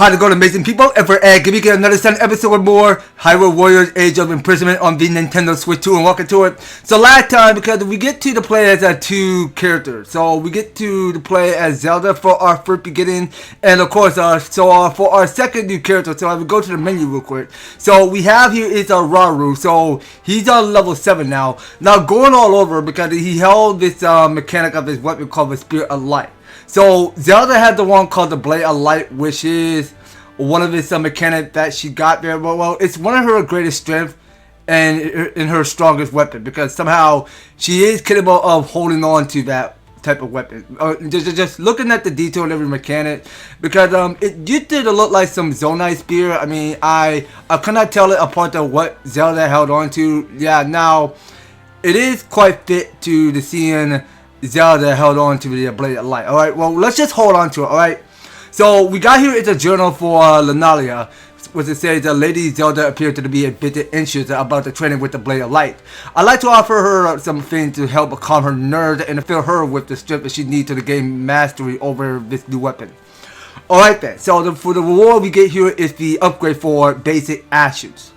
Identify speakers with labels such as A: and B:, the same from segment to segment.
A: How's it going, amazing people? Give me another 7 episode or more Hyrule Warriors Age of Imprisonment on the Nintendo Switch 2 and welcome to it. So last time, because we get to play as 2 characters. So we get to play as Zelda for our first beginning, and of course, for our second new character, so I will go to the menu real quick. So we have here is Rauru, so he's on level 7 now. Now going all over because he held this mechanic of his weapon called the Spirit of Light. So Zelda had the one called the Blade of Light, which is one of his mechanics that she got there. Well, it's one of her greatest strengths and in her strongest weapon, because somehow she is capable of holding on to that type of weapon. Just looking at the detail of every mechanic, because it used to look like some Zonai spear. I mean, I could not tell it apart of what Zelda held on to. Yeah, now it is quite fit to the seeing Zelda held on to the Blade of Light. Alright, well, let's just hold on to it, alright? So, we got here, it's a journal for Lunalia, which it says that Lady Zelda appeared to be a bit anxious about the training with the Blade of Light. I'd like to offer her something to help calm her nerves and fill her with the strength that she needs to gain mastery over this new weapon. Alright then, so for the reward we get here is the upgrade for basic actions.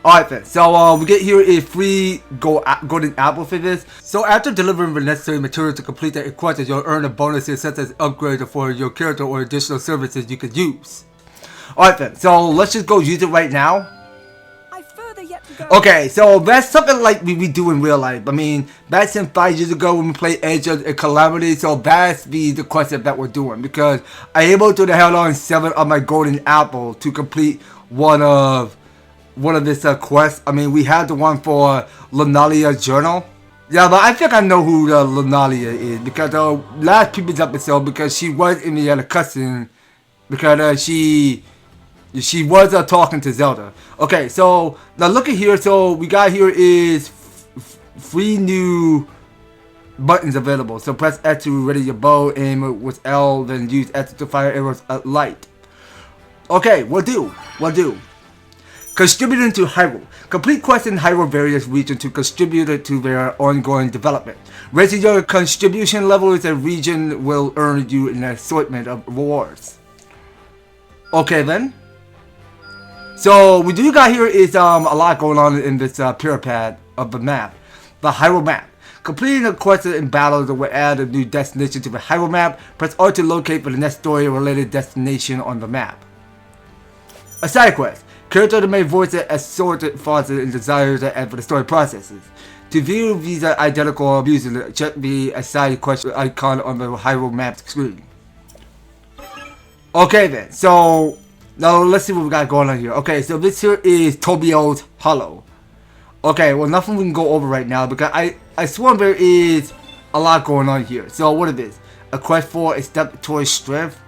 A: Alright then, so we get here a free golden apple for this. So after delivering the necessary material to complete the quest, you'll earn a bonuses such as upgrades for your character or additional services you could use. Alright then, so let's just go use it right now. Okay, so that's something like we do in real life. I mean, back since 5 years ago when we played Edge of Calamity, so that's the quest that we're doing. Because I able to held on 7 of my golden apple to complete one of this quest. I mean, we had the one for Lunalia's journal. Yeah, but I think I know who Lunalia is, because last previous episode, because she was in the cutscene, because she was talking to Zelda. Okay, so now look at here. So we got here is 3 new buttons available. So press X to ready your bow, aim with L, then use X to fire arrows at light. Okay, will do. Contributing to Hyrule. Complete quests in Hyrule various regions to contribute to their ongoing development. Raising your contribution level in a region will earn you an assortment of rewards. Okay then. So we do got here is a lot going on in this pyramid of the map. The Hyrule map. Completing the quests in battles will add a new destination to the Hyrule map. Press R to locate for the next story related destination on the map. A side quest. Character may voice assorted thoughts and desires for the story processes. To view these identical views, check the side quest icon on the Hyrule map screen. Okay then, so now let's see what we got going on here. Okay, so this here is Tobio's Hollow. Okay, well, nothing we can go over right now because I swear there is a lot going on here. So what is this? A quest for a step towards strength.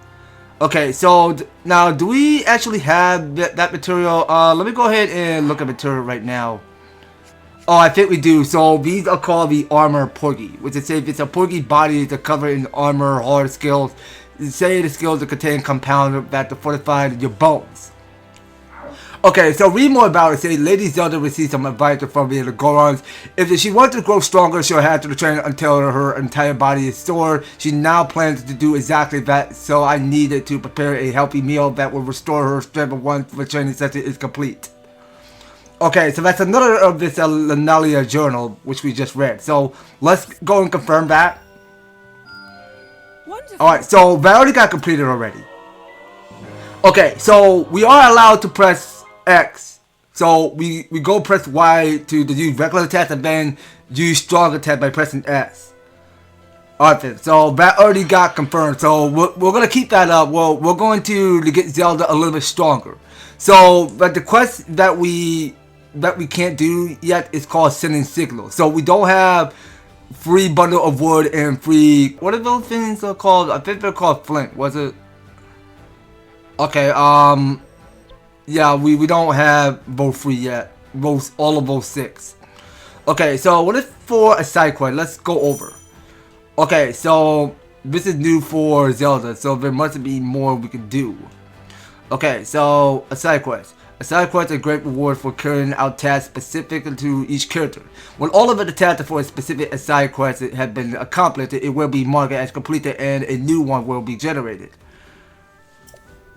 A: Okay, so now do we actually have that material? Let me go ahead and look at material right now. Oh, I think we do. So these are called the armor porgy, which is if it's a porgy body to cover in armor, hard skills. Say the skills that contain compound that fortify your bones. Okay, so read more about it. Say Lady Zelda received some advice from the Gorons. If she wants to grow stronger, she'll have to train until her entire body is sore. She now plans to do exactly that, so I needed to prepare a healthy meal that will restore her strength once the training session is complete. Okay, so that's another of this Lunalia journal, which we just read. So let's go and confirm that. Alright, so that already got completed already. Okay, so we are allowed to press X. So we go press Y to use regular attack and then use strong attack by pressing S. Alright then, so that already got confirmed. So we're gonna keep that up. Well, we're going to get Zelda a little bit stronger. So but the quest that we can't do yet is called Sending Signal. So we don't have free bundle of wood and free, what are those things called? I think they're called flint. Was it? Okay, yeah, we don't have both free yet. All of those 6. Okay, so what is for a side quest? Let's go over. Okay, so this is new for Zelda, so there must be more we can do. Okay, so a side quest. A side quest is a great reward for carrying out tasks specific to each character. When all of the tasks for a specific side quest have been accomplished, it will be marked as completed and a new one will be generated.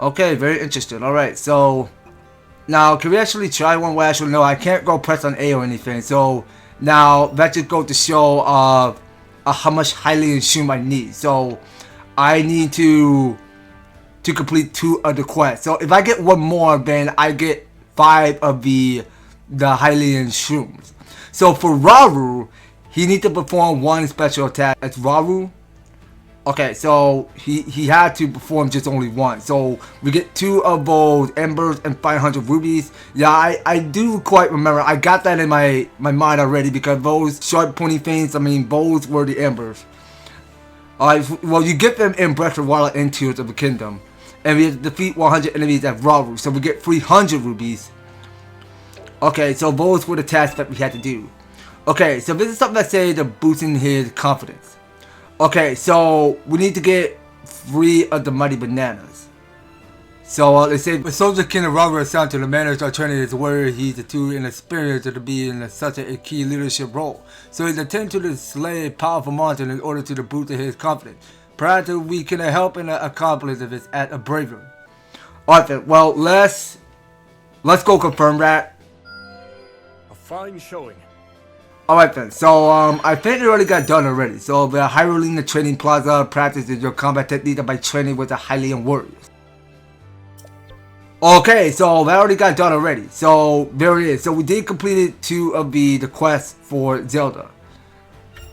A: Okay, very interesting. Alright, so now can we actually try one? Well, actually, no, I can't go press on A or anything. So now that just goes to show how much Hylian Shroom I need. So I need to complete 2 of the quests. So if I get 1 more, then I get 5 of the Hylian Shrooms. So for Rauru, he needs to perform 1 special attack. That's Rauru. Okay, so he had to perform just only 1. So we get 2 of those embers and 500 rubies. Yeah, I do quite remember. I got that in my mind already because those sharp pointy things, I mean, those were the embers. Well, you get them in Breath of the Wild and Tears of the Kingdom. And we have to defeat 100 enemies at Rauru. So we get 300 rubies. Okay, so those were the tasks that we had to do. Okay, so this is something that says they're boosting his confidence. Okay, so we need to get 3 of the mighty bananas. So they say the soldier king of Rauru assigned to the manager of training is where he's too inexperienced to be in such a key leadership role. So he's attempting to slay a powerful monster in order to boost his confidence. Perhaps we can help in accomplish this act of bravery. Alright then, well let's go confirm that.
B: A fine showing.
A: Alright then, so I think it already got done already. So the Hyrule Training Plaza practices your combat technique by training with the Hylian warriors. Okay, so that already got done already. So there it is. So we did complete 2 of the quests for Zelda.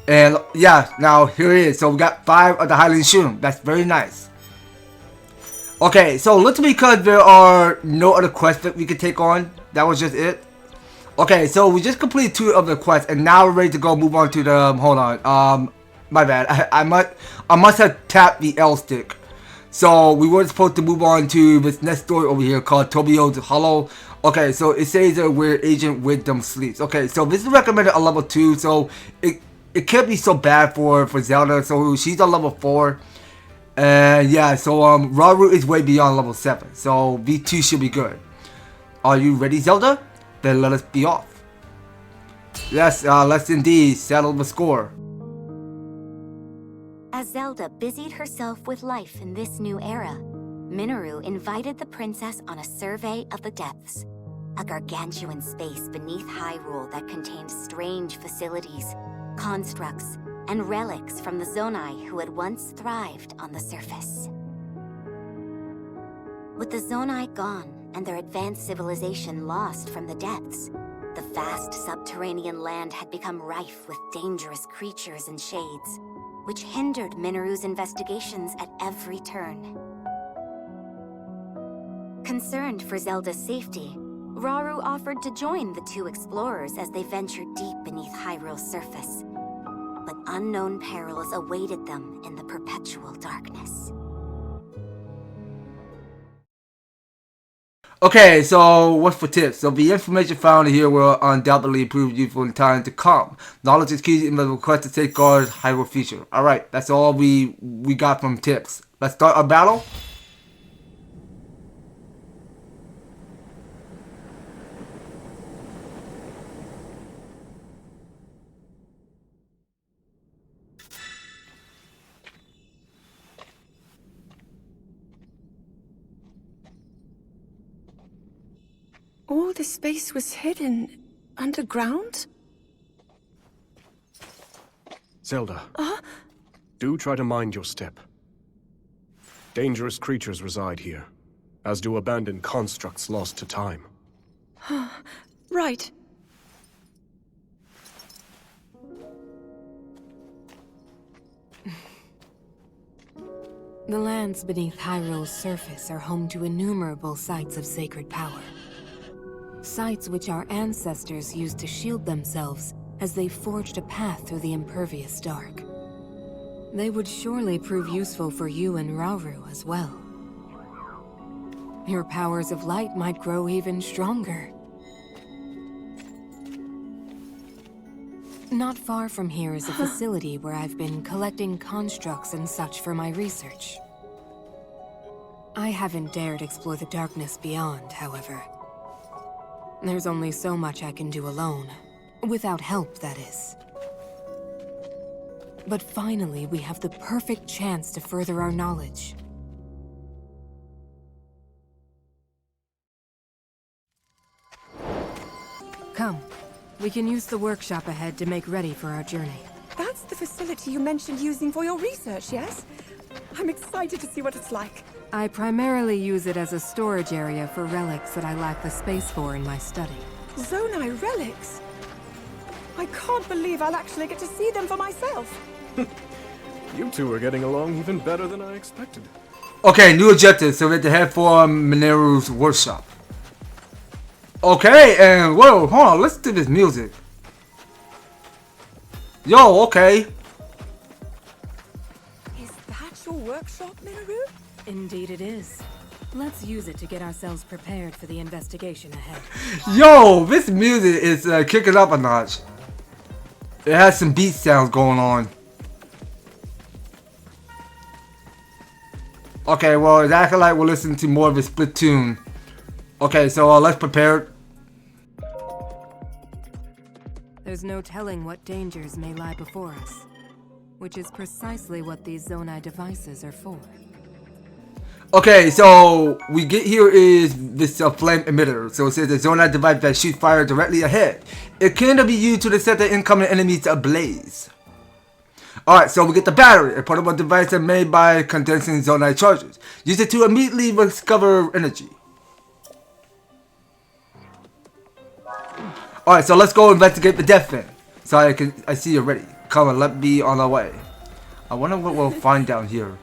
A: And yeah, now here it is. So we got 5 of the Hylian Shroom. That's very nice. Okay, so looks because there are no other quests that we could take on. That was just it. Okay, so we just completed 2 of the quests, and now we're ready to go move on to the, hold on, my bad, I must have tapped the L stick. So we were supposed to move on to this next story over here called Tobio's Hollow. Okay, so it says where Agent Wisdom sleeps. Okay, so this is recommended a level 2, so it can't be so bad for Zelda, so she's on level 4. And yeah, so Rauru is way beyond level 7, so V2 should be good. Are you ready, Zelda? Then let us be off. Yes, let's indeed settle the score.
C: As Zelda busied herself with life in this new era, Mineru invited the princess on a survey of the depths, a gargantuan space beneath Hyrule that contained strange facilities, constructs, and relics from the Zonai who had once thrived on the surface. With the Zonai gone, and their advanced civilization lost from the depths, the vast subterranean land had become rife with dangerous creatures and shades, which hindered Mineru's investigations at every turn. Concerned for Zelda's safety, Rauru offered to join the 2 explorers as they ventured deep beneath Hyrule's surface. But unknown perils awaited them in the perpetual darkness.
A: Okay, so what's for tips? So the information found here will undoubtedly prove useful in time to come. Knowledge is key in the request to safeguard Hyrule future. Alright, that's all we got from tips. Let's start our battle.
D: All this space was hidden underground?
B: Zelda, do try to mind your step. Dangerous creatures reside here, as do abandoned constructs lost to time.
D: Right.
E: The lands beneath Hyrule's surface are home to innumerable sites of sacred power. Sites which our ancestors used to shield themselves as they forged a path through the impervious dark. They would surely prove useful for you and Rauru as well. Your powers of light might grow even stronger. Not far from here is a facility where I've been collecting constructs and such for my research. I haven't dared explore the darkness beyond, however. There's only so much I can do alone. Without help, that is. But finally, we have the perfect chance to further our knowledge. Come. We can use the workshop ahead to make ready for our journey.
D: That's the facility you mentioned using for your research, yes? I'm excited to see what it's like.
E: I primarily use it as a storage area for relics that I lack the space for in my study.
D: Zonai relics? I can't believe I'll actually get to see them for myself.
B: You two are getting along even better than I expected.
A: Okay, new objective. So we have to head for Mineru's workshop. Okay, and whoa, hold on. Listen to this music. Yo, okay.
D: Is that your workshop, Mineru?
E: Indeed it is. Let's use it to get ourselves prepared for the investigation ahead.
A: Yo, this music is kicking up a notch. It has some beat sounds going on. Okay, well, it's acting like we're listening to more of a split tune. Okay, so let's prepare.
E: There's no telling what dangers may lie before us, which is precisely what these Zonai devices are for.
A: Okay, so we get here is this flame emitter. So it says a Zonai device that shoots fire directly ahead. It can be used to set the incoming enemies ablaze. Alright, so we get the battery, a portable device made by condensing Zonai charges. Use it to immediately discover energy. Alright, so let's go investigate the death vent. So I see you ready. Come on, let me on our way. I wonder what we'll find down here.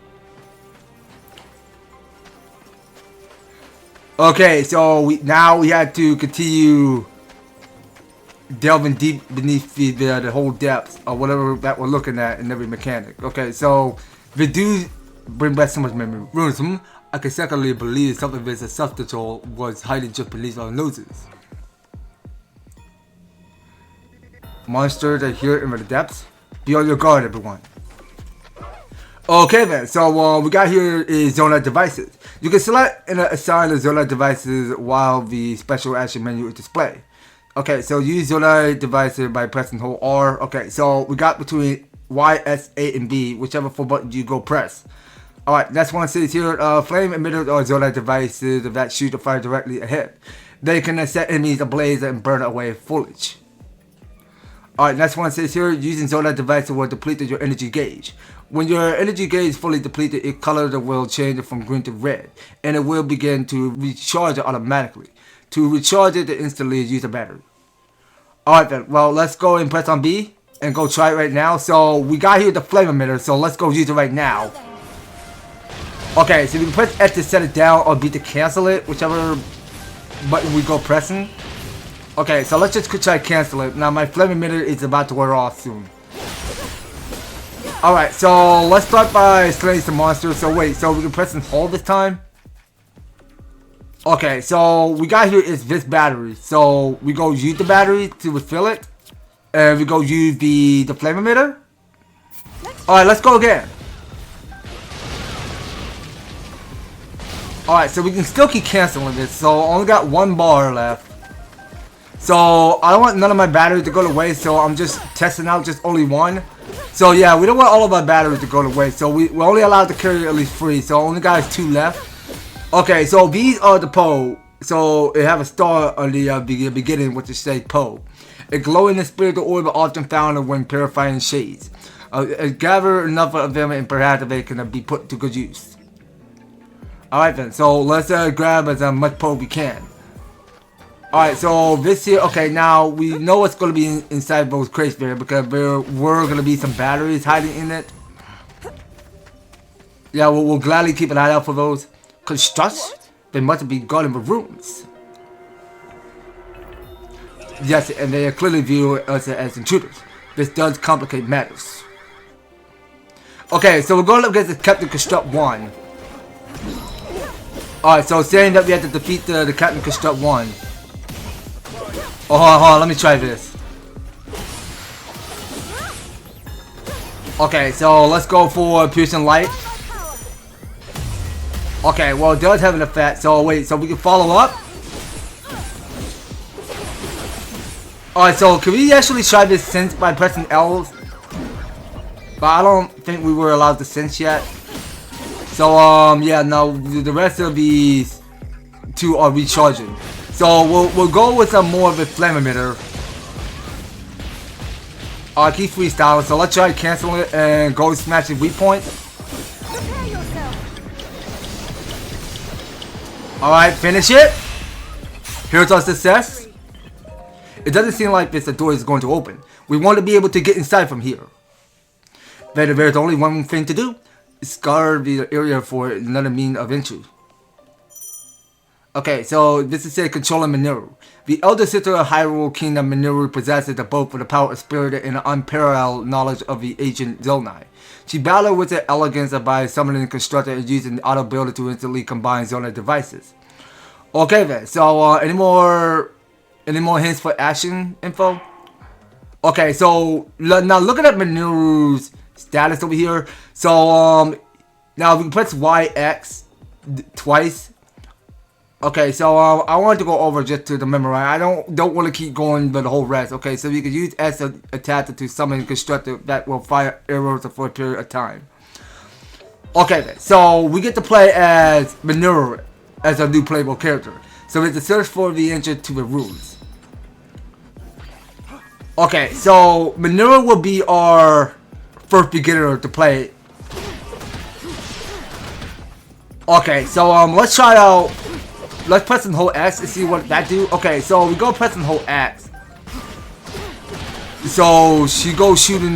A: Okay, so now we had to continue delving deep beneath the whole depths or whatever that we're looking at in every mechanic. Okay, so the do bring back so much memory. I can secondly believe something of a substance was hiding just beneath our noses. Monsters are here in the depths. Be on your guard, everyone. Okay then, so we got here is Zonai devices. You can select and assign the Zonai devices while the special action menu is displayed. Okay, so use Zonai devices by pressing hold R. Okay, so we got between Y, S, A, and B, whichever 4 buttons you go press. Alright, next one says here, flame emitters or Zonai devices that shoot the fire directly ahead. They can set enemies ablaze and burn away foliage. Alright, next one says here, using Zonai devices will deplete your energy gauge. When your energy gauge is fully depleted, its color will change from green to red, and it will begin to recharge it automatically. To recharge it, instantly use a battery. Alright then, well, let's go and press on B, and go try it right now. So, we got here the flame emitter, so let's go use it right now. Okay, so we can press F to set it down, or B to cancel it, whichever button we go pressing. Okay, so let's just try to cancel it. Now, my flame emitter is about to wear off soon. Alright, so let's start by slaying some monsters. So wait, so we can press and hold this time? Okay, so we got here is this battery. So we go use the battery to refill it. And we go use the flame emitter. Alright, let's go again. Alright, so we can still keep canceling this. So I only got 1 bar left. So I don't want none of my batteries to go to waste. So I'm just testing out just only 1. So yeah, we don't want all of our batteries to go to waste. So we're only allowed to carry at least 3. So only got 2 left. Okay, so these are the pole. So it have a star on the beginning, which is say pole. A glowing spiritual orb often found when purifying shades. Gather enough of them and perhaps they can be put to good use. Alright then, so let's grab as much pole we can. Alright, so this here, okay, now we know what's going to be inside those crates there because there were going to be some batteries hiding in it. Yeah, we'll gladly keep an eye out for those. Construct? They must be guarding the rooms. Yes, and they clearly view us as intruders. This does complicate matters. Okay, so we're going up against the Captain Construct 1. Alright, so saying that we have to defeat the Captain Construct 1. Oh, hold on, let me try this. Okay, so let's go for piercing light. Okay, well it does have an effect, so wait, so we can follow up? Alright, so can we actually try this sense by pressing L? But I don't think we were allowed to sense yet. So yeah, no, the rest of these 2 are recharging. So we'll go with more of a flame emitter. I keep freestyling, so let's try canceling it and go smash the weak point.
D: Prepare yourself.
A: Alright, finish it. Here's our success. It doesn't seem like the door is going to open. We want to be able to get inside from here. But there's only one thing to do. Scour the area for another means of entry. Okay, so this is a controlling Mineru. The elder sister of Hyrule Kingdom, Mineru possesses both the power of spirit and unparalleled knowledge of the ancient Zonai. She battled with the elegance by summoning the constructor and using the auto builder to instantly combine Zonai devices. Okay then, so any more hints for action info? Okay, so now looking at Mineru's status over here. So now we can press YX twice. Okay, so I wanted to go over just to the memorize. I don't want to keep going the whole rest. Okay, so you can use S attached to summon a constructor that will fire arrows for a period of time. Okay then, so we get to play as Mineru as a new playable character. So we have to search for the entrance to the ruins. Okay, so Mineru will be our first beginner to play. Okay, so let's try out. Let's press and hold X and see what that do. Okay, so we go press and hold X. So she goes shooting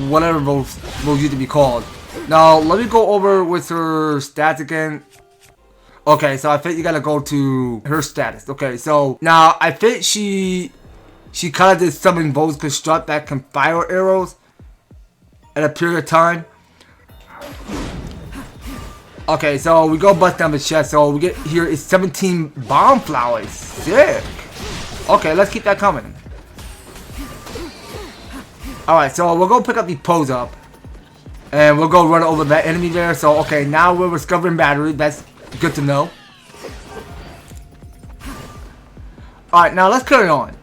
A: whatever those used to be called. Now let me go over with her stats again. Okay, so I think you gotta go to her status. Okay, so now I think she kind of did summon bows construct that can fire arrows at a period of time. Okay, so we go bust down the chest. So we get here is 17 bomb flowers. Sick. Okay, let's keep that coming. Alright, so we'll go pick up the pose up. And we'll go run over that enemy there. So, okay, now we're discovering battery. That's good to know. Alright, now let's carry on.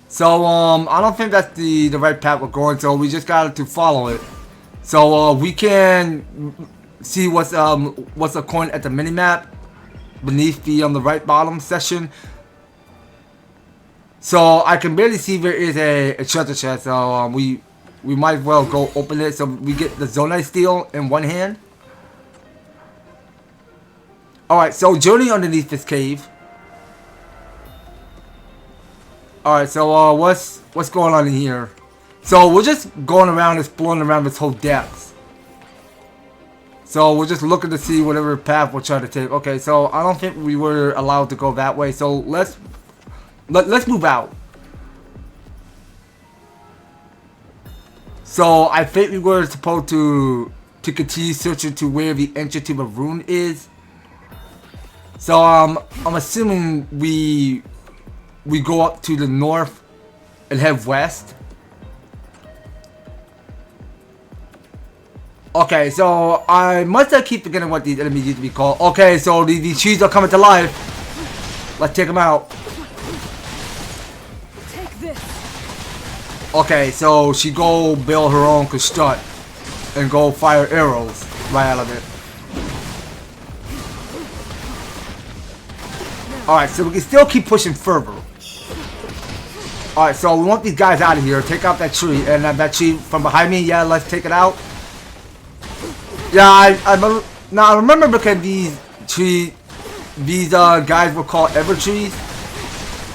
A: So, I don't think that's the right path we're going. So, we just got to follow it. So, we can see what's a coin at the minimap beneath the on the right bottom section. So I can barely see there is a treasure chest. So we might as well go open it. So we get the Zonai steel in one hand. All right. So journey underneath this cave. All right. So what's going on in here? So we're just going around exploring around this whole depths. So we're just looking to see whatever path we're trying to take. Okay, so I don't think we were allowed to go that way. So let's move out. So I think we were supposed to continue searching to where the entrance to the rune is. So I'm assuming we go up to the north and head west. Okay, so I must have keep forgetting what these enemies used to be called. Okay, so these trees are coming to life. Let's take them out.
D: Take this.
A: Okay, so she go build her own construct and go fire arrows right out of it. Alright, so we can still keep pushing further. Alright, so we want these guys out of here. Take out that tree. And that tree from behind me, yeah, let's take it out. Yeah, I remember because these guys were called Ever trees.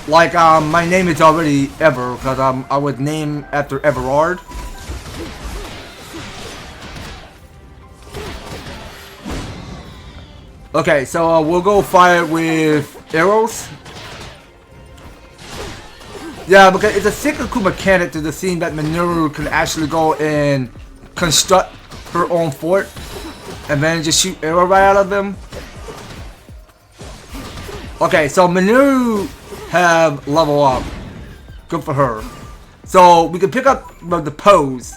A: Like my name is already Ever because I was named after Everard. Okay, so we'll go fire with arrows. Yeah, because it's a cyclical mechanic to the scene that Mineru can actually go and construct her own fort and then just shoot arrow right out of them. Okay, so Mineru have level up. Good for her. So we can pick up the pose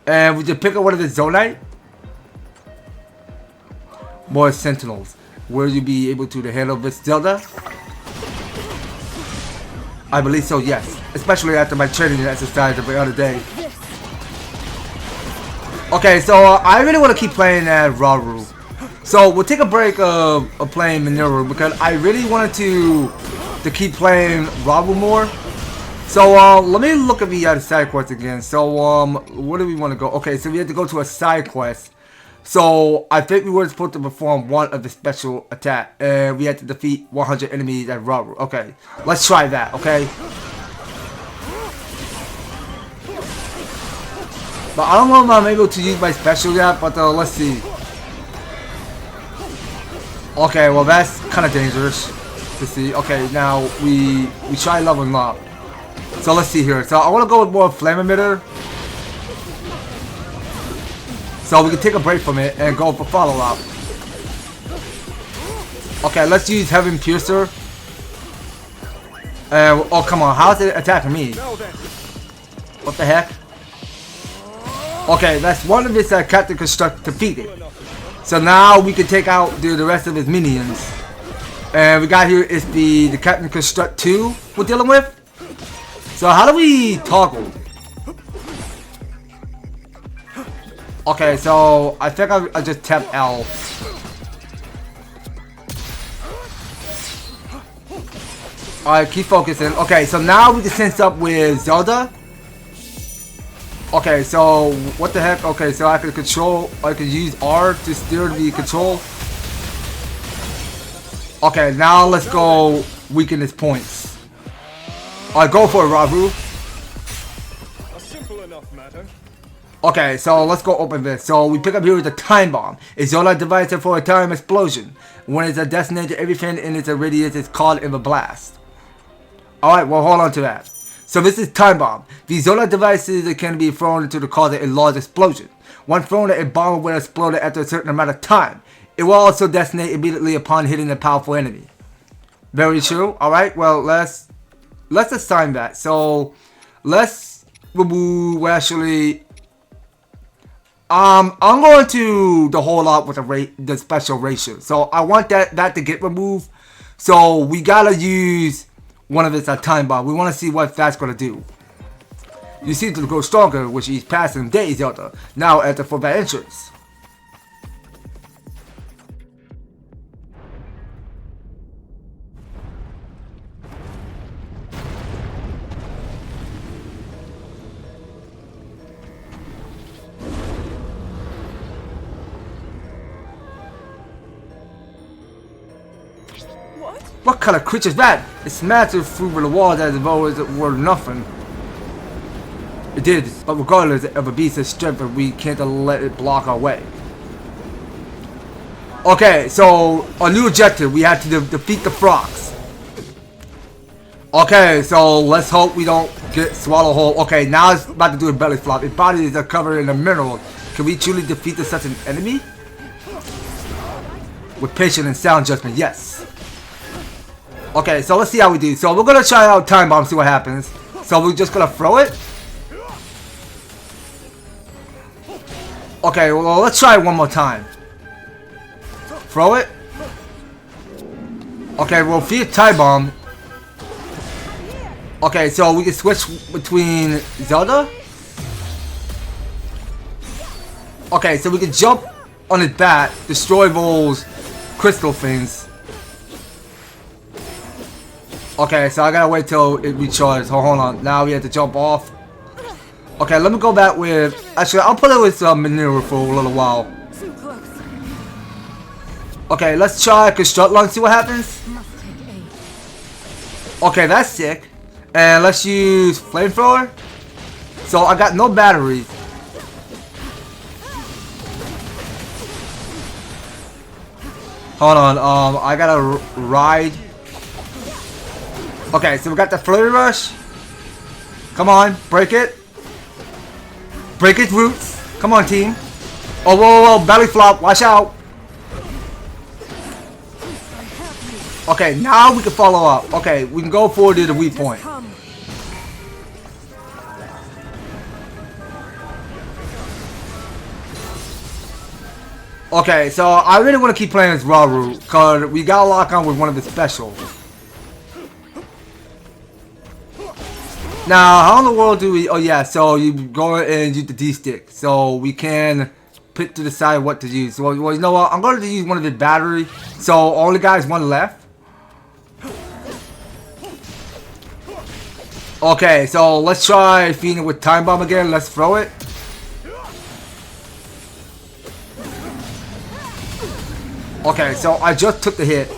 A: and we can pick up one of the Zonai. More sentinels. Will you be able to handle this Zelda? I believe so, yes. Especially after my training exercise every other day. Okay, so I really want to keep playing as Rauru. So we'll take a break of playing Mineru because I really wanted to keep playing Rauru more. So let me look at the side quest again. So where do we want to go? Okay, so we have to go to a side quest. So I think we were supposed to perform one of the special attack, and we had to defeat 100 enemies at Rauru. Okay, let's try that. Okay. But I don't know if I'm able to use my special yet. But let's see. Okay, well that's kind of dangerous to see. Okay, now we try leveling up. So let's see here. So I want to go with more flame emitter. So we can take a break from it and go for follow-up. Okay, let's use Heaven Piercer. Oh, come on. How's it attacking me? What the heck? Okay, that's one of his Captain Construct defeated. So now we can take out the rest of his minions. And we got here is the Captain Construct 2 we're dealing with. So how do we toggle? Okay, so I think I just tap L. Alright, keep focusing. Okay, so now we can sense up with Zelda. Okay, so what the heck? Okay, so I can use R to steer the control. Okay, now let's go weaken his points. Alright, go for it, Rauru.
B: A simple enough matter.
A: Okay, so let's go open this. So we pick up here with the time bomb. It's Zonai device for a time explosion. When it's designated, everything in its radius is called in a blast. Alright, well hold on to that. So this is time bomb. These Zonai devices can be thrown into the cause of a large explosion. When thrown, a bomb will explode after a certain amount of time. It will also detonate immediately upon hitting a powerful enemy. Very true. Alright, well let's assign that. So let's remove actually. I'm going to the whole lot with the special ratio. So I want that to get removed. So we gotta use one of its time bomb. We want to see what that's gonna do. You seem to grow stronger, which is passing days, Zelda. Now enter for that entrance. What kind of creature is that? It smashed through the walls as though it were nothing. It did, but regardless of a beast's strength, we can't let it block our way. Okay, so our new objective, we have to defeat the frogs. Okay, so let's hope we don't get swallowed whole. Okay, now it's about to do a belly flop. Its body is covered in a mineral. Can we truly defeat such an enemy? With patience and sound judgment, yes. Okay, so let's see how we do. So we're gonna try out time bomb, see what happens. So we're just gonna throw it. Okay, well let's try it one more time. Throw it. Okay, we'll feed time bomb. Okay, so we can switch between Zelda. Okay, so we can jump on his back, destroy those crystal things. Okay, so I gotta wait till it recharges. Hold on. Now we have to jump off. Okay, let me go back with. Actually, I'll put it with Mineru for a little while. Okay, let's try construct lung, see what happens. Okay, that's sick. And let's use flamethrower. So I got no battery. Hold on. I gotta ride. Okay, so we got the flurry rush. Come on, break it. Break its roots. Come on, team. Oh, whoa, whoa, belly flop. Watch out. Okay, now we can follow up. Okay, we can go forward to the weak point. Okay, so I really want to keep playing as Rauru because we got to lock on with one of the specials. Now, how in the world do we... Oh, yeah, so you go and use the D-stick. So we can pick to decide what to use. Well, you know what? I'm going to use one of the battery. So only guys one left. Okay, so let's try feeding it with Time Bomb again. Let's throw it. Okay, so I just took the hit.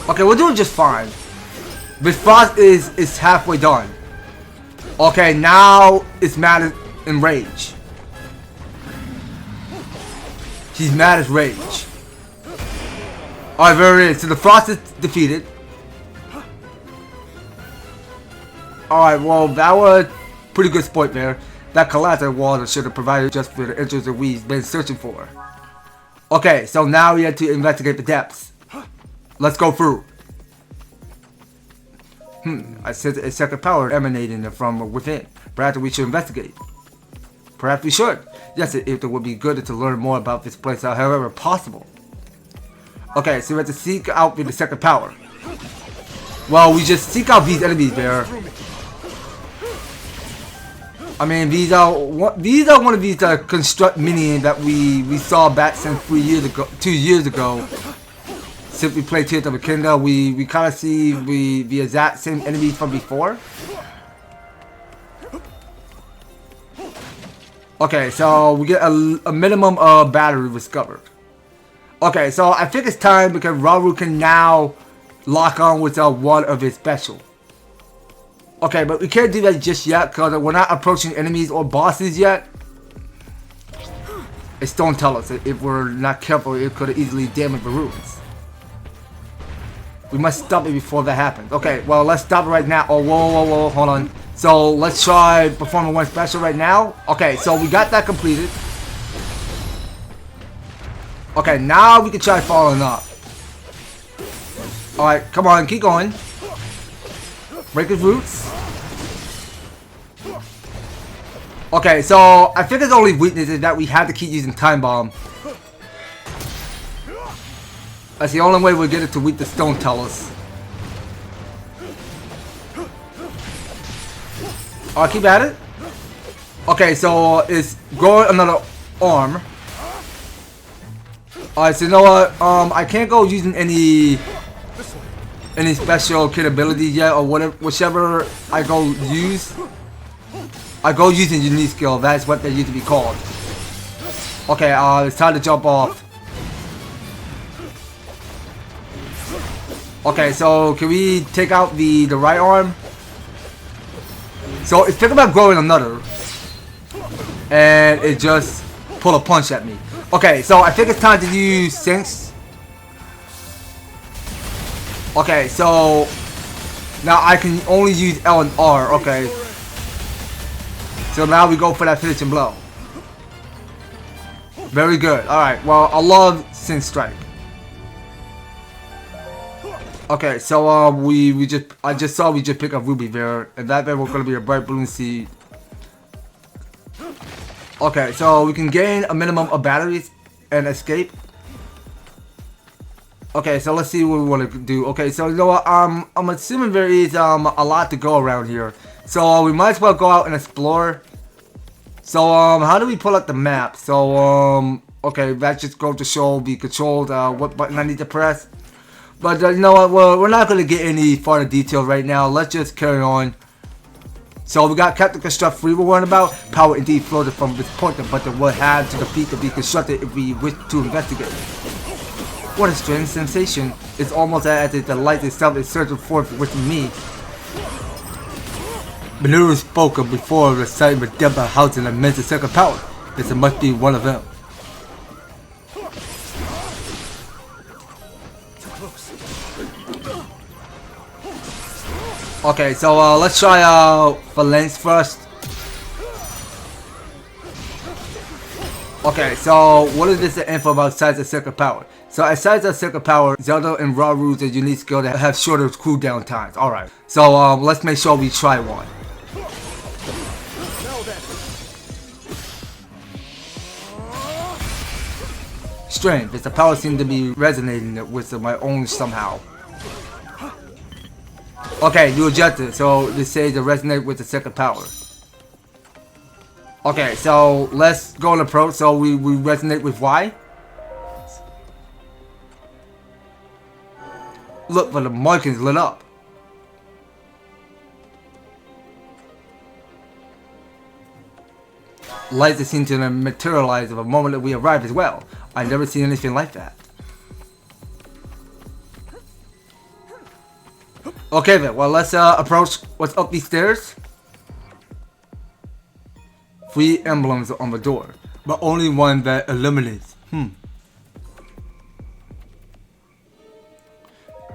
A: Okay, we're doing just fine. But Frost is halfway done. Okay, now it's mad in rage. He's mad as rage. Alright, very good. So the Frost is defeated. Alright, well, that was pretty good sport there. That collateral water should have provided just for the interest that we've been searching for. Okay, so now we have to investigate the depths. Let's go through. I sense a second power emanating from within. Perhaps we should investigate. Perhaps we should. Yes, it would be good to learn more about this place, however possible. Okay, so we have to seek out the second power. Well, we just seek out these enemies there. I mean, these are one of these construct minions that we saw back since 2 years ago. Since we played Tears of the Kingdom, we kind of see the exact same enemies from before. Okay, so we get a minimum of battery discovered. Okay, so I think it's time because Rauru can now lock on with one of his special. Okay, but we can't do that just yet because we're not approaching enemies or bosses yet. It's don't tell us. If we're not careful, it could easily damage the ruins. We must stop it before that happens. Okay, well, let's stop it right now. Oh, whoa, hold on. So, let's try performing one special right now. Okay, so we got that completed. Okay, now we can try following up. Alright, come on, keep going. Break his roots. Okay, so I think his only weakness is that we have to keep using Time Bomb. That's the only way we'll get it to weak the stone tellers. Alright, keep at it. Okay, so it's growing another arm. Alright, so you know what? I can't go using any special kit abilities yet, or whatever, whichever I go use. I go using unique skill. That's what they used to be called. Okay, it's time to jump off. Okay, so can we take out the right arm? So it's thinking about growing another, and it just pulled a punch at me. Okay, so I think it's time to use Sinks. Okay, so now I can only use L and R. Okay, so now we go for that finishing blow. Very good. All right. Well, I love Sin Strike. Okay, so I just saw we just pick up Ruby there, and that there was gonna be a bright balloon seed. Okay, so we can gain a minimum of batteries and escape. Okay, so let's see what we want to do. Okay, so you know what? I'm assuming there is a lot to go around here, so we might as well go out and explore. So how do we pull out the map? So okay, that just goes to show the controls what button I need to press. But you know what? Well, we're not going to get any further details right now. Let's just carry on. So we got Captain Construct 3 we're worrying about. Power indeed floated from this point, but it will have to defeat to be constructed if we wish to investigate. What a strange sensation. It's almost as if the light itself is surging forth within me. Mineru spoke of before the sight of a depth of housing immense second power. This must be one of them. Okay, so let's try Phalanx first. Okay, so what is this info about size of second power? So at size of second power, Zelda and Rauru's a unique skill that have shorter cooldown times. Alright, so let's make sure we try one. Strange, but the power seems to be resonating with my own somehow. Okay, you adjusted, so this says to resonate with the second power. Okay, so let's go and approach, so we resonate with Y. Look, but the markings lit up. lights that seem to materialize of a moment that we arrive as well. I've never seen anything like that. Okay then, well let's approach what's up these stairs. 3 emblems on the door, but only one that illuminates.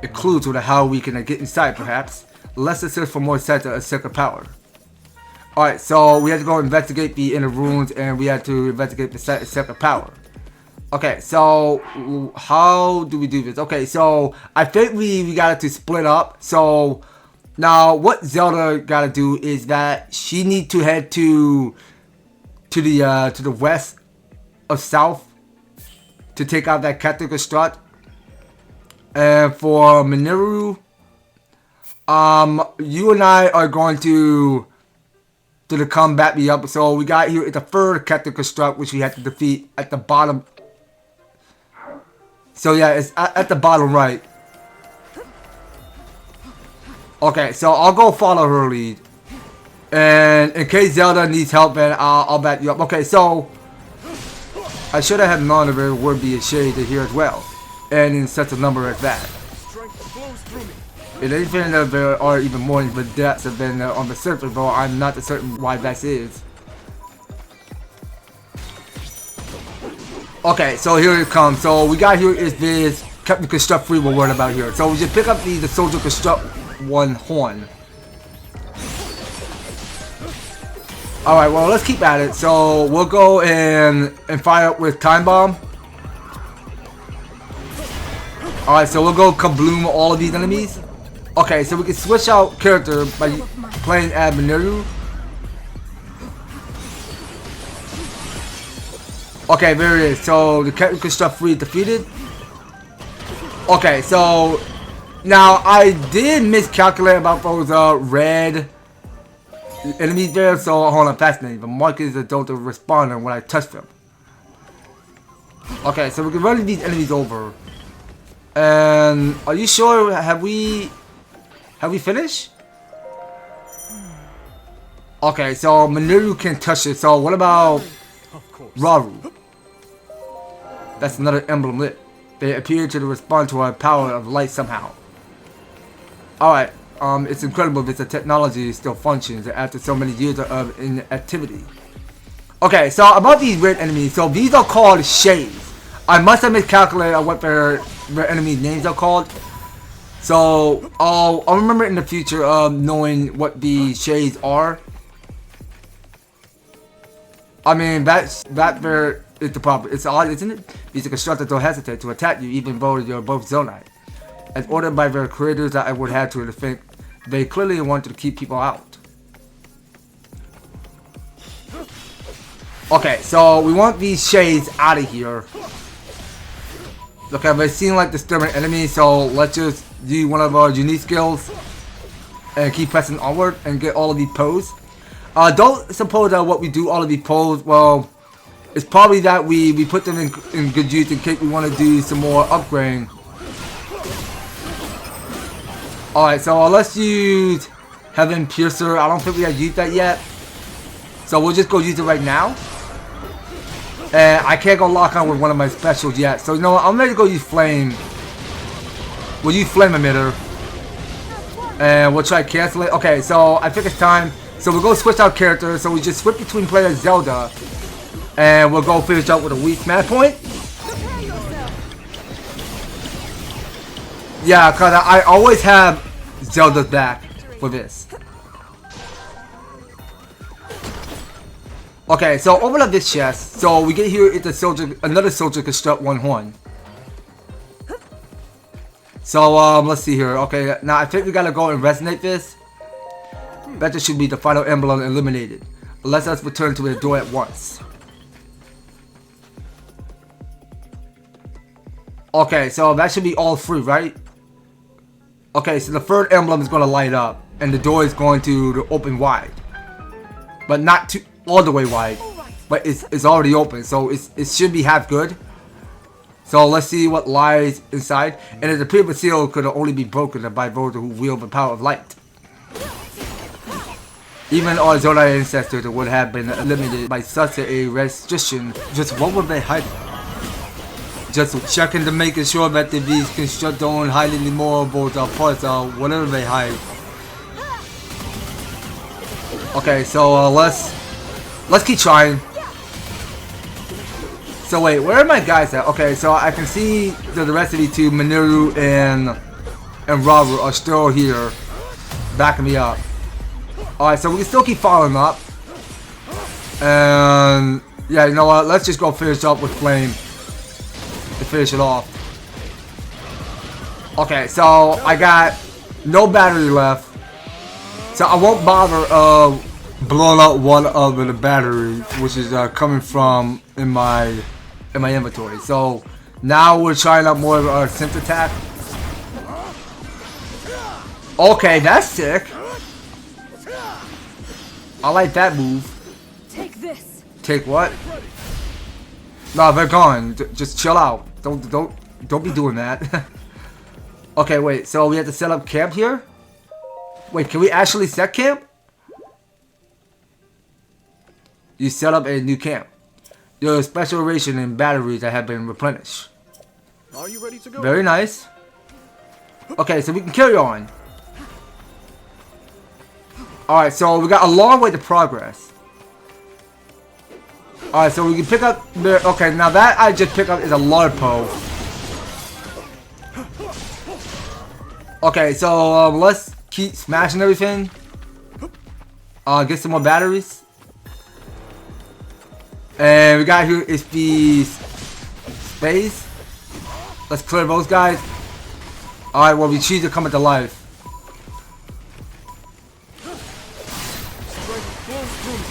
A: A clue to how we can get inside, perhaps. Let's search for more sites of sacred power. Alright, so we have to go investigate the inner rooms, and we have to investigate the site of sacred power. Okay, so how do we do this? Okay, so I think we got to split up. So now what Zelda gotta do is that she need to head to the west of south to take out that Catholic strut. And for Mineru, you and I are going to come back me up. So we got here at the third Catholic strut, which we have to defeat at the bottom. So yeah, it's at the bottom right. Okay, so I'll go follow her lead. And in case Zelda needs help, then I'll back you up. Okay, so I should have known if there would be a shade here as well. And in such a number as that. It ain't even that there are even more in the depths than on the surface, though I'm not certain why that is. Okay, so here it comes. So we got here is this Captain Construct 3 we're worried about here. So we just pick up the Soldier Construct 1 horn. Alright, well let's keep at it. So we'll go and fire up with Time Bomb. Alright, so we'll go kabloom all of these enemies. Okay, so we can switch out character by playing as Mineru. Okay, there it is. So the Captain Construct 3 defeated. Okay, so now I did miscalculate about those red enemies there. So hold on, fascinating. The markers that don't respond when I touch them. Okay, so we can run these enemies over. And are you sure? Have we finished? Okay, so Mineru can touch it. So what about Rauru? That's another emblem lit. They appear to respond to our power of light somehow. Alright, it's incredible that the technology still functions after so many years of inactivity. Okay, so about these red enemies, so these are called shades. I must have miscalculated what their enemy names are called. So I'll remember in the future knowing what the shades are. I mean that there is the problem. It's odd, isn't it? These constructors don't hesitate to attack you even though you're both Zonai. As ordered by their creators that I would have to think they clearly wanted to keep people out. Okay, so we want these shades out of here. Okay, they seem like disturbing enemies, so let's just do one of our unique skills and keep pressing onward and get all of these poses. Don't suppose that what we do all of these poses, well, it's probably that we put them in good use in case we want to do some more upgrading. Alright, so let's use Heaven Piercer. I don't think we have used that yet. So we'll just go use it right now. And I can't go lock on with one of my specials yet. So you know what? I'm ready to go use Flame. We'll use Flame Emitter. And we'll try cancel it. Okay, so I think it's time. So we'll go switch out characters. So we just switch between players Zelda. And we'll go finish up with a weak match point. Yeah, because I always have Zelda's back for this. Okay, so open up this chest. So we get here, it's a soldier, another soldier construct 1 horn. So let's see here. Okay, now I think we gotta go and resonate this. That should be the final emblem eliminated. Let us return to the door at once. Okay, so that should be all 3, right? Okay, so the third emblem is gonna light up, and the door is going to open wide, but not too all the way wide. But it's already open, so it should be half good. So let's see what lies inside. And it appears the seal could only be broken by those who wield the power of light. Even our Zonai ancestors would have been eliminated by such a restriction. Just what were they hiding? Just checking to making sure that the beast construct don't hide any more of those parts of whatever they hide. Okay, so let's keep trying. So wait, where are my guys at? Okay, so I can see that the rest of the two, Mineru and Rauru, are still here, backing me up. Alright, so we can still keep following up. And yeah, you know what? Let's just go finish up with Flame to finish it off. Okay, so I got no battery left. So I won't bother blowing up one of the batteries, which is coming from in my inventory. So now we're trying out more of our synth attack. Okay, that's sick. I like that move.
D: Take this.
A: Take what? No, they're gone. Just chill out. Don't be doing that. Okay, wait. So we have to set up camp here? Wait, can we actually set camp? You set up a new camp. Your special ration and batteries that have been replenished.
B: Are you ready to go?
A: Very nice. Okay, so we can carry on. Alright, so we got a long way to progress. Alright, so we can pick up... Okay, now that I just picked up is a Larpo. Okay, so let's keep smashing everything. Get some more batteries. And we got here is the space. Let's clear those guys. Alright, well we choose to come into life.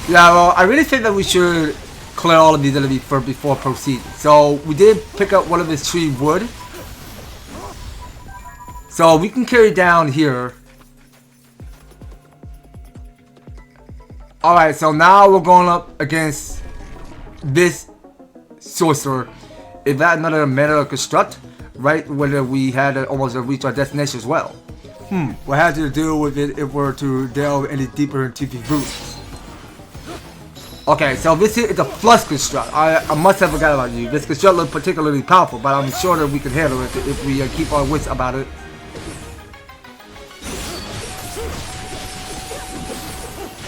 A: Yeah, well I really think that we should clear all of these enemies before proceeding. So we did pick up one of this tree wood. So we can carry down here. Alright, so now we're going up against this sorcerer. Is that another meta construct? Right, whether we had almost reached our destination as well. What had to do with it if we're to delve any deeper into these roots? Okay, so this here is a flux construct. I must have forgot about you. This construct looks particularly powerful, but I'm sure that we can handle it if we keep our wits about it.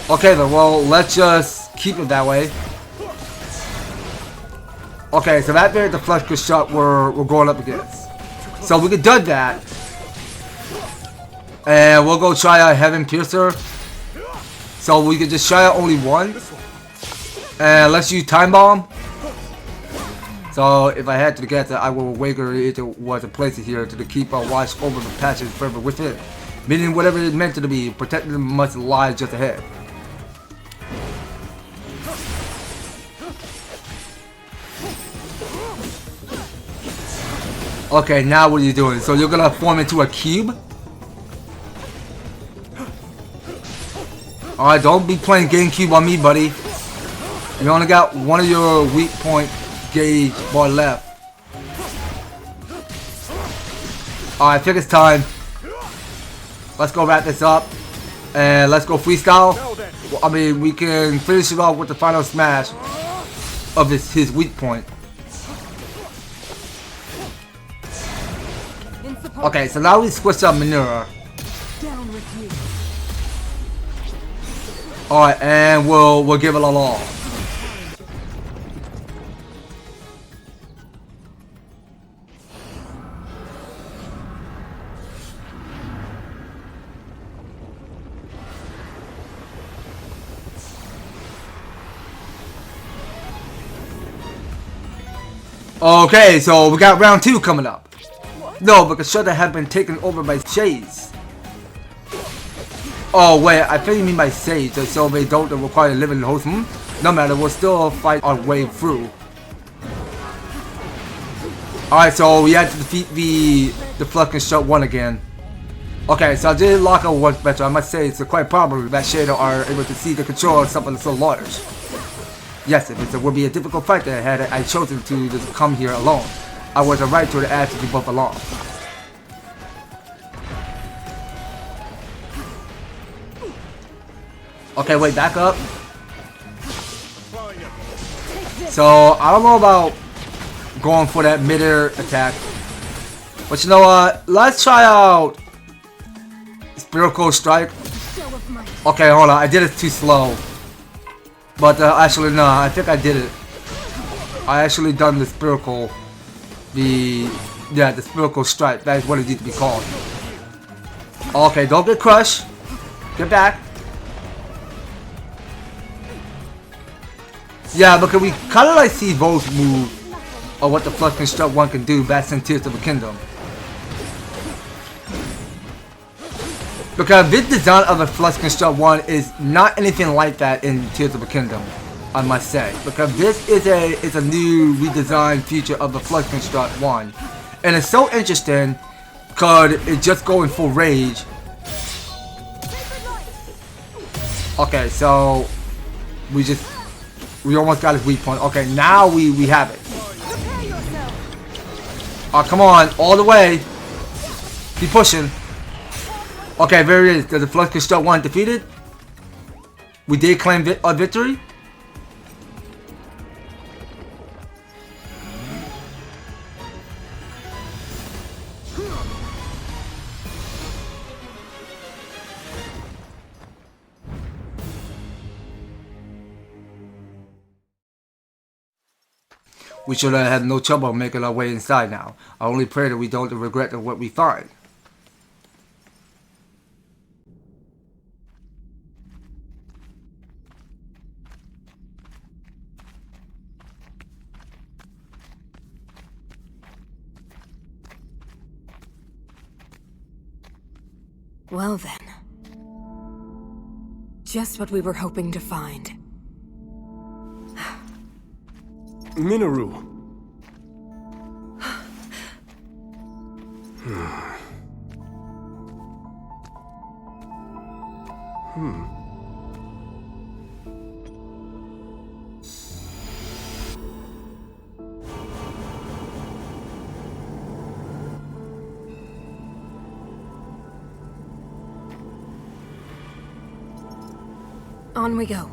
A: Okay then, well, let's just keep it that way. Okay, so that there is the flux construct we're going up against. So we can do that. And we'll go try out Heaven Piercer. So we can just try out only one. And let's use Time Bomb. So if I had to guess, I will wager it was a place here to keep a watch over the patches further within. Meaning whatever it meant to be, protecting them must lie just ahead. Okay, now what are you doing? So you're gonna form into a cube? Alright, don't be playing GameCube on me, buddy. You only got one of your weak point gauge bar left. Alright, I think it's time. Let's go wrap this up. And let's go freestyle. I mean, we can finish it off with the final smash of his weak point. Okay, so now we switch up Mineru. Alright, and we'll give it a all. Okay, so we got round 2 coming up. No, because Shudder have been taken over by Shades. Oh wait, I think you mean by Sage, so they don't require living host. No matter, we'll still fight our way through. Alright, so we had to defeat the Flux Construct 1 again. Okay, so I did lock up once better. I must say it's quite probable that Shadow are able to see the control of something so large. Yes, it would be a difficult fight that had I chosen to just come here alone. I was a right to ask you both along. Okay, wait, back up. So, I don't know about going for that mid-air attack. But you know what? Let's try out Spiritual Strike. Okay, hold on. I did it too slow. But actually, no. I think I did it. I actually done the Spiritual. The Spiritual Strike. That is what it needs to be called. Okay, don't get crushed. Get back. Yeah, because we kind of like see Vo's move or what the Flux Construct 1 can do back in Tears of the Kingdom. Because this design of the Flux Construct 1 is not anything like that in Tears of the Kingdom, I must say. Because this is a new redesigned feature of the Flux Construct 1. And it's so interesting because it's just going full rage. Okay, so we almost got his weak point. Okay, now we have it. Oh, come on, all the way. Keep pushing. Okay, there it is. Does the Flux Construct 1 defeated? We did claim a victory. We should have had no trouble making our way inside now. I only pray that we don't regret what we find.
E: Well then. Just what we were hoping to find.
B: Mineru.
E: On we go.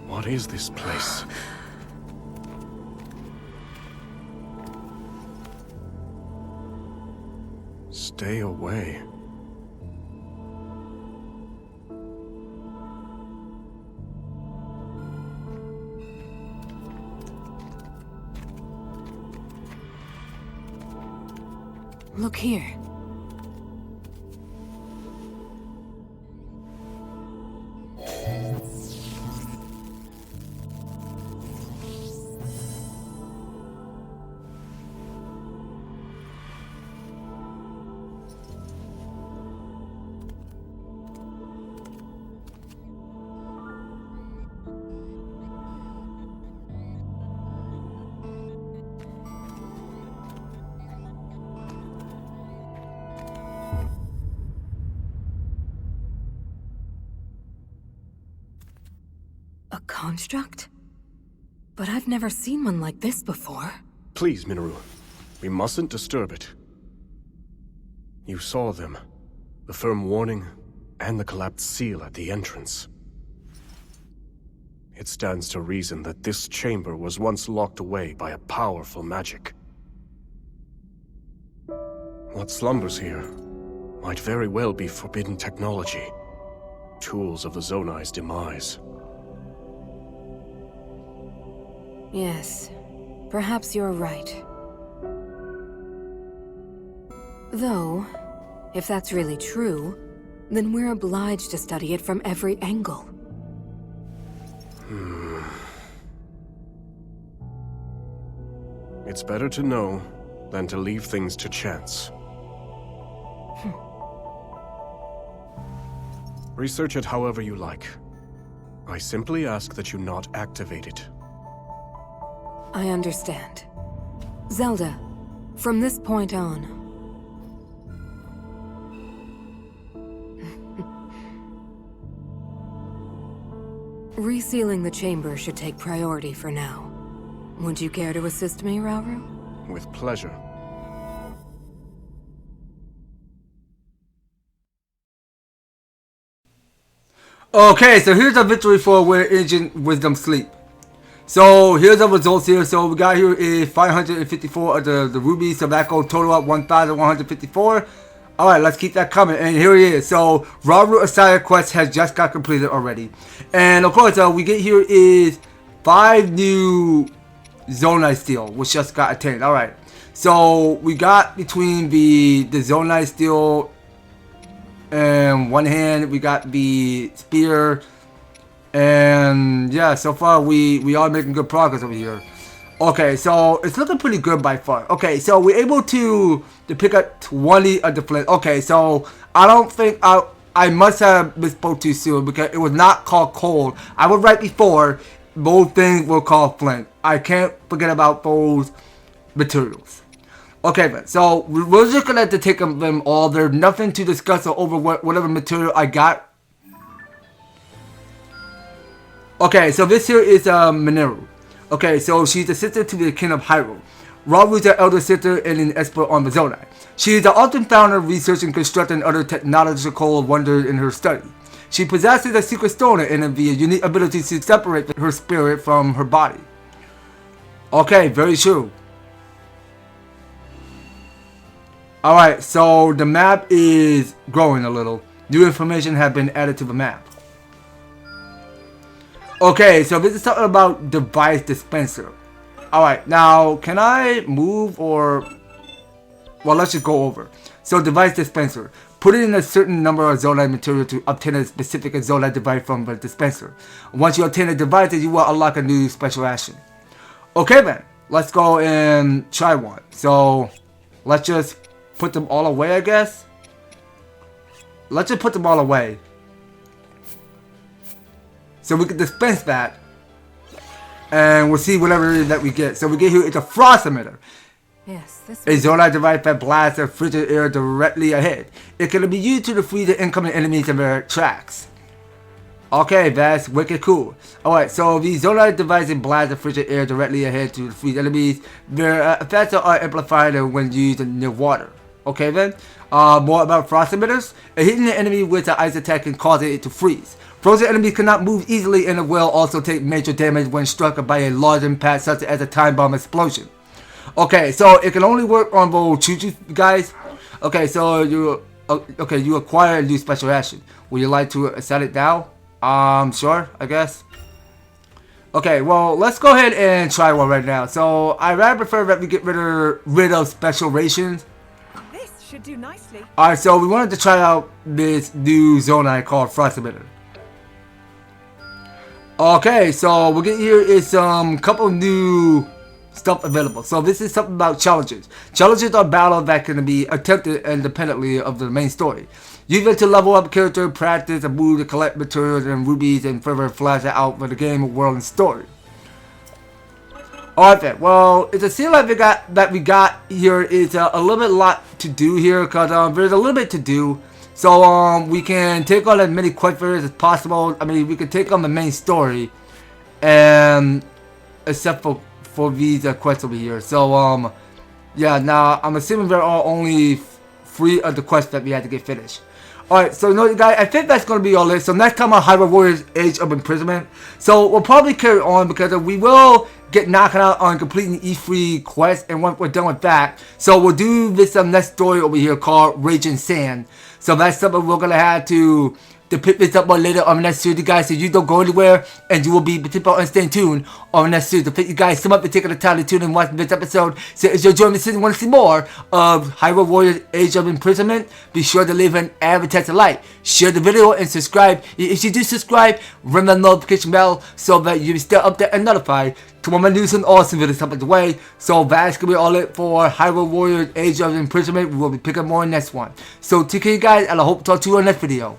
B: What is this place? Stay away.
E: Look here. A construct? But I've never seen one like this before.
B: Please, Mineru. We mustn't disturb it. You saw them. The firm warning, and the collapsed seal at the entrance. It stands to reason that this chamber was once locked away by a powerful magic. What slumbers here might very well be forbidden technology. Tools of the Zonai's demise.
E: Yes, perhaps you're right. Though, if that's really true, then we're obliged to study it from every angle.
B: It's better to know than to leave things to chance. Research it however you like. I simply ask that you not activate it.
E: I understand. Zelda, from this point on... Resealing the chamber should take priority for now. Would you care to assist me, Rauru?
B: With pleasure.
A: Okay, so here's a victory for where Ancient Wisdom sleep. So here's the results here. So we got here is 554 of the rubies, so that goes total up 1,154. Alright, let's keep that coming. And here he is. So Rauru Asaya quest has just got completed already. And of course, we get here is 5 new Zonai steel, which just got attained. Alright. So we got between the Zonai steel and one hand, we got the spear. And yeah, so far we are making good progress over here. Okay, so it's looking pretty good by far. Okay, so we're able to pick up 20 of the flint. Okay, so I don't think I must have misspoke too soon because it was not called cold. I was right before. Both things were called flint. I can't forget about those materials. Okay, then, so we're just gonna have to take them all. There's nothing to discuss over whatever material I got. Okay, so this here is Mineru. Okay, so she's the sister to the king of Hyrule. Rauru is her elder sister and an expert on the Zonai. She is often found in researching, constructing other technological wonders in her study. She possesses a secret stone and the unique ability to separate her spirit from her body. Okay, very true. Alright, so the map is growing a little. New information has been added to the map. Okay, so this is talking about device dispenser. Alright, now can I move or... Well, let's just go over. So device dispenser. Put in a certain number of Zonai material to obtain a specific Zonai device from the dispenser. Once you obtain a device, you will unlock a new special action. Okay then, let's go and try one. So let's just put them all away, I guess. Let's just put them all away. So we can dispense that. And we'll see whatever it is that we get. So we get here, it's a frost emitter.
E: Yes, this
A: A Zonai device that blasts the frigid air directly ahead. It can be used to defeat the incoming enemies in their tracks. Okay, that's wicked cool. Alright, so these Zonai devices blast the frigid air directly ahead to defeat enemies. Their effects are amplified when used near water. Okay then, more about frost emitters. Hitting the enemy with an ice attack can cause it to freeze. Frozen enemies cannot move easily and will also take major damage when struck by a large impact such as a time bomb explosion. Okay, so it can only work on those Chuchu guys. Okay, so you acquire a new special action. Would you like to set it down? Sure, I guess. Okay, well, let's go ahead and try one right now. So I rather prefer that we get rid of special rations.
D: This should do nicely.
A: Alright, so we wanted to try out this new Zonai called Frost Emitter. Okay, so we'll get here is some couple new stuff available. So this is something about challenges. Challenges are battles that can be attempted independently of the main story. Use it to level up character, practice, and move to collect materials and rubies and further flesh out for the game, world, and story. Alright then, well, it's a scene like we got here is a little bit lot to do here because there's a little bit to do. So we can take on as many quest areas as possible. I mean, we can take on the main story, and except for these quests over here. So yeah, now I'm assuming there are only 3 of the quests that we had to get finished. Alright, so you know, guys, I think that's going to be all it. So next time on Hyrule Warriors Age of Imprisonment. So we'll probably carry on because we will get knocking out on completing E3 quest. And once we're done with that, so we'll do this next story over here called Raging Sand. So that's something we're going to have to pick this up on later on the next series, guys. So you don't go anywhere and you will be and staying tuned on the next series. To pick you guys some up and taking the time to tune in and watch this episode. So if you're enjoying this and want to see more of Hyrule Warriors Age of Imprisonment, be sure to leave an EverTastic like, share the video, and subscribe. If you do subscribe, ring the notification bell so that you'll be still updated and notified to when my news and awesome videos come the way. So that's gonna be all it for Hyrule Warriors Age of Imprisonment. We will be picking more in the next one. So take care, guys, and I hope to talk to you in the next video.